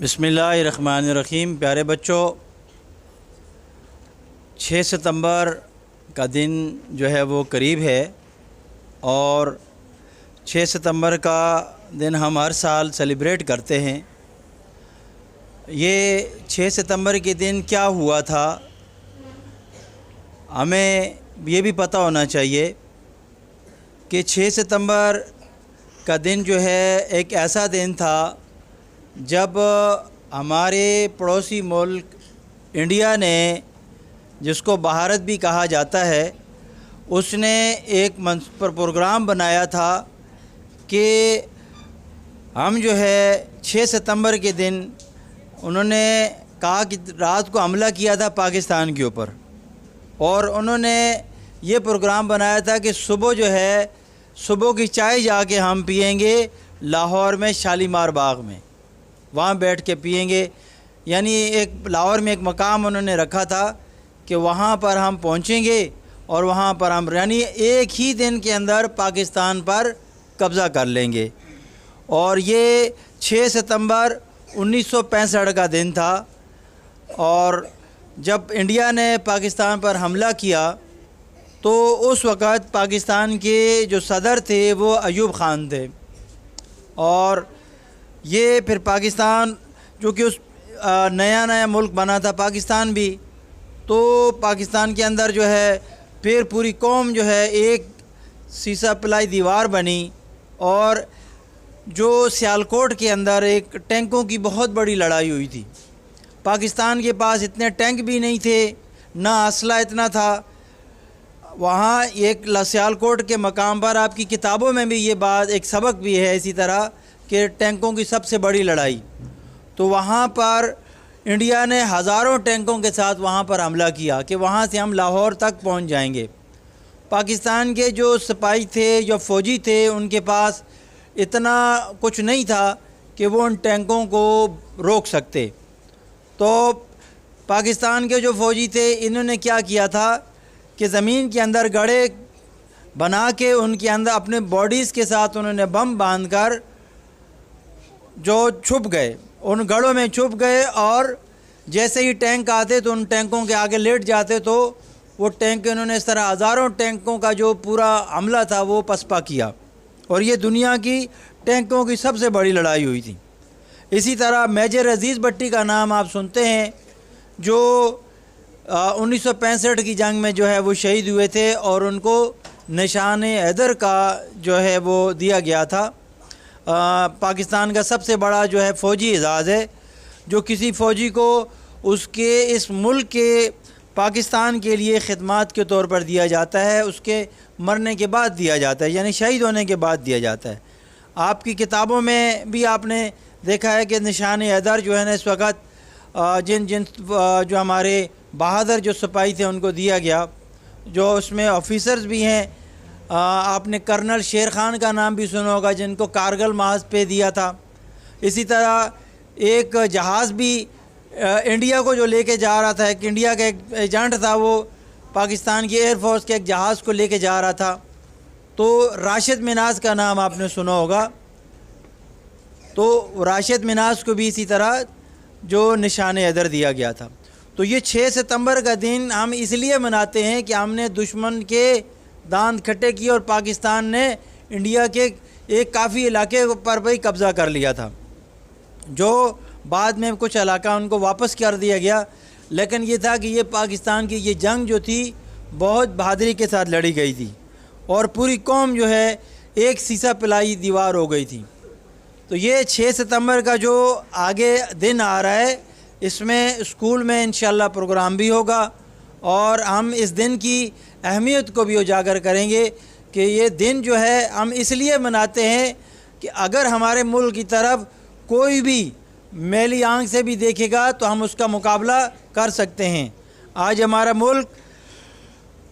बिस्मिल्लाहिर्रहमानिर्रहीम। प्यारे बच्चों, 6 सितंबर का दिन जो है वो करीब है और 6 सितंबर का दिन हम हर साल सेलिब्रेट करते हैं। ये 6 सितंबर के दिन क्या हुआ था, हमें ये भी पता होना चाहिए कि 6 सितंबर का दिन जो है एक ऐसा दिन था जब हमारे पड़ोसी मुल्क इंडिया ने, जिसको भारत भी कहा जाता है, उसने एक मंच पर प्रोग्राम बनाया था कि हम जो है 6 सितंबर के दिन उन्होंने कहा कि रात को हमला किया था पाकिस्तान के ऊपर, और उन्होंने ये प्रोग्राम बनाया था कि सुबह जो है सुबह की चाय जाके हम पिएंगे लाहौर में शालीमार बाग में, वहाँ बैठ के पिएंगे। यानी एक लाहौर में एक मकाम उन्होंने रखा था कि वहाँ पर हम पहुँचेंगे और वहाँ पर हम यानी एक ही दिन के अंदर पाकिस्तान पर कब्ज़ा कर लेंगे। और ये 6 सितंबर 1965 का दिन था, और जब इंडिया ने पाकिस्तान पर हमला किया तो उस वक़्त पाकिस्तान के जो सदर थे वो अयूब ख़ान थे, और ये फिर पाकिस्तान जो कि उस नया मुल्क बना था पाकिस्तान भी, तो पाकिस्तान के अंदर जो है फिर पूरी कौम जो है एक सीसा पिलाई दीवार बनी, और जो सियालकोट के अंदर एक टैंकों की बहुत बड़ी लड़ाई हुई थी। पाकिस्तान के पास इतने टैंक भी नहीं थे, ना असला इतना था। वहाँ एक सियालकोट के मकाम पर आपकी किताबों में भी ये बात, एक सबक भी है इसी तरह कि टैंकों की सबसे बड़ी लड़ाई, तो वहाँ पर इंडिया ने हज़ारों टैंकों के साथ वहाँ पर हमला किया कि वहाँ से हम लाहौर तक पहुँच जाएंगे। पाकिस्तान के जो सिपाही थे, जो फ़ौजी थे, उनके पास इतना कुछ नहीं था कि वो उन टैंकों को रोक सकते। तो पाकिस्तान के जो फ़ौजी थे, इन्होंने क्या किया था कि ज़मीन के अंदर गड्ढे बना के उनके अंदर अपने बॉडीज़ के साथ उन्होंने बम बांधकर जो छुप गए, उन गढ़ों में छुप गए, और जैसे ही टैंक आते तो उन टैंकों के आगे लेट जाते, तो वो टैंक इन्होंने इस तरह हज़ारों टैंकों का जो पूरा हमला था वो पसपा किया, और ये दुनिया की टैंकों की सबसे बड़ी लड़ाई हुई थी। इसी तरह मेजर अजीज़ भट्टी का नाम आप सुनते हैं, जो 1965 की जंग में जो है वो शहीद हुए थे, और उनको निशान हैदर का जो है वो दिया गया था। पाकिस्तान का सबसे बड़ा जो है फ़ौजी एजाज़ है, जो किसी फ़ौजी को उसके इस मुल्क के पाकिस्तान के लिए ख़िदमत के तौर पर दिया जाता है, उसके मरने के बाद दिया जाता है, यानी शहीद होने के बाद दिया जाता है। आपकी किताबों में भी आपने देखा है कि निशान हैदर जो है ना इस वक्त जिन जो हमारे बहादुर जो सिपाही थे उनको दिया गया, जो उसमें ऑफिसर्स भी हैं। आपने कर्नल शेर खान का नाम भी सुना होगा, जिनको कारगिल महाज पे दिया था। इसी तरह एक जहाज़ भी इंडिया को जो लेके जा रहा था, एक इंडिया का एक एजेंट था, वो पाकिस्तान की एयरफोर्स के एक जहाज़ को लेके जा रहा था, तो राशिद मिनाज का नाम आपने सुना होगा। तो राशिद मिनाज को भी इसी तरह जो निशान हैदर दिया गया था। तो ये 6 सितंबर का दिन हम इसलिए मनाते हैं कि हमने दुश्मन के दांत खट्टे किए और पाकिस्तान ने इंडिया के एक काफ़ी इलाके पर भी कब्ज़ा कर लिया था, जो बाद में कुछ इलाका उनको वापस कर दिया गया। लेकिन ये था कि ये पाकिस्तान की ये जंग जो थी बहुत बहादुरी के साथ लड़ी गई थी, और पूरी कौम जो है एक सीसा पिलाई दीवार हो गई थी। तो ये 6 सितंबर का जो आगे दिन आ रहा है, इसमें स्कूल में इंशाल्लाह प्रोग्राम भी होगा, और हम इस दिन की अहमियत को भी उजागर करेंगे कि ये दिन जो है हम इसलिए मनाते हैं कि अगर हमारे मुल्क की तरफ कोई भी मैली आंख से भी देखेगा तो हम उसका मुकाबला कर सकते हैं। आज हमारा मुल्क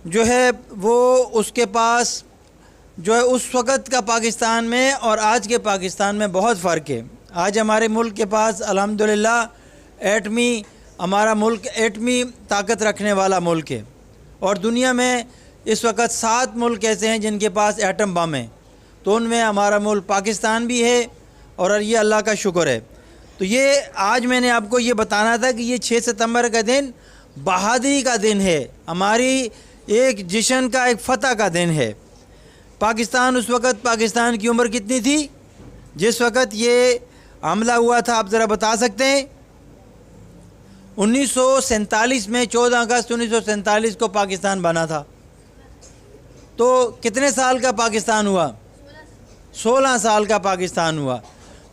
जो है वो उसके पास जो है उस वक़्त का पाकिस्तान में और आज के पाकिस्तान में बहुत फ़र्क है। आज हमारे मुल्क के पास अल्हम्दुलिल्लाह हमारा मुल्क एटमी ताकत रखने वाला मुल्क है, और दुनिया में इस वक्त 7 मुल्क ऐसे हैं जिनके पास एटम बम है, तो उनमें हमारा मुल्क पाकिस्तान भी है, और ये अल्लाह का शुक्र है। تو یہ آج میں نے آپ کو یہ بتانا تھا کہ یہ 6 ستمبر کا دن بہادری کا دن ہے، ہماری ایک جشن کا، ایک فتح کا دن ہے۔ پاکستان اس وقت، پاکستان کی عمر کتنی تھی جس وقت یہ حملہ ہوا تھا؟ آپ ذرا بتا سکتے ہیں؟ 1947 میں 14 اگست 1947 کو پاکستان بنا تھا۔ تو کتنے سال کا پاکستان ہوا؟ 16 سال کا پاکستان ہوا۔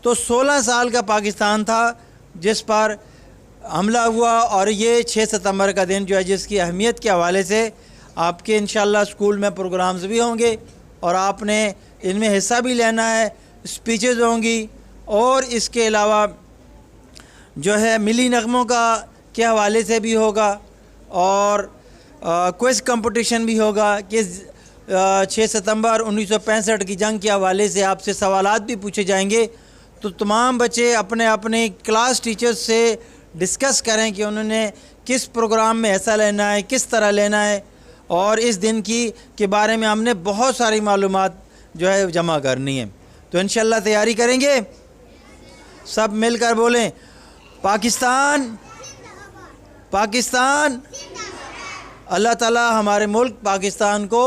تو 16 سال کا پاکستان تھا جس پر حملہ ہوا، اور یہ 6 ستمبر کا دن جو ہے جس کی اہمیت کے حوالے سے آپ کے انشاءاللہ اسکول میں پروگرامز بھی ہوں گے، اور آپ نے ان میں حصہ بھی لینا ہے، اسپیچز ہوں گی، اور اس کے علاوہ جو ہے ملی نغموں کے حوالے سے بھی ہوگا، اور کوئز کمپٹیشن بھی ہوگا کہ 6 ستمبر 1965 کی جنگ کے حوالے سے آپ سے سوالات بھی پوچھے جائیں گے۔ تو تمام بچے اپنے اپنے کلاس ٹیچرز سے ڈسکس کریں کہ انہوں نے کس پروگرام میں حصہ لینا ہے، کس طرح لینا ہے، اور اس دن کے بارے میں ہم نے بہت ساری معلومات جو ہے جمع کرنی ہے۔ تو انشاءاللہ تیاری کریں گے، سب مل کر بولیں پاکستان، پاکستان۔ اللہ تعالی ہمارے ملک پاکستان کو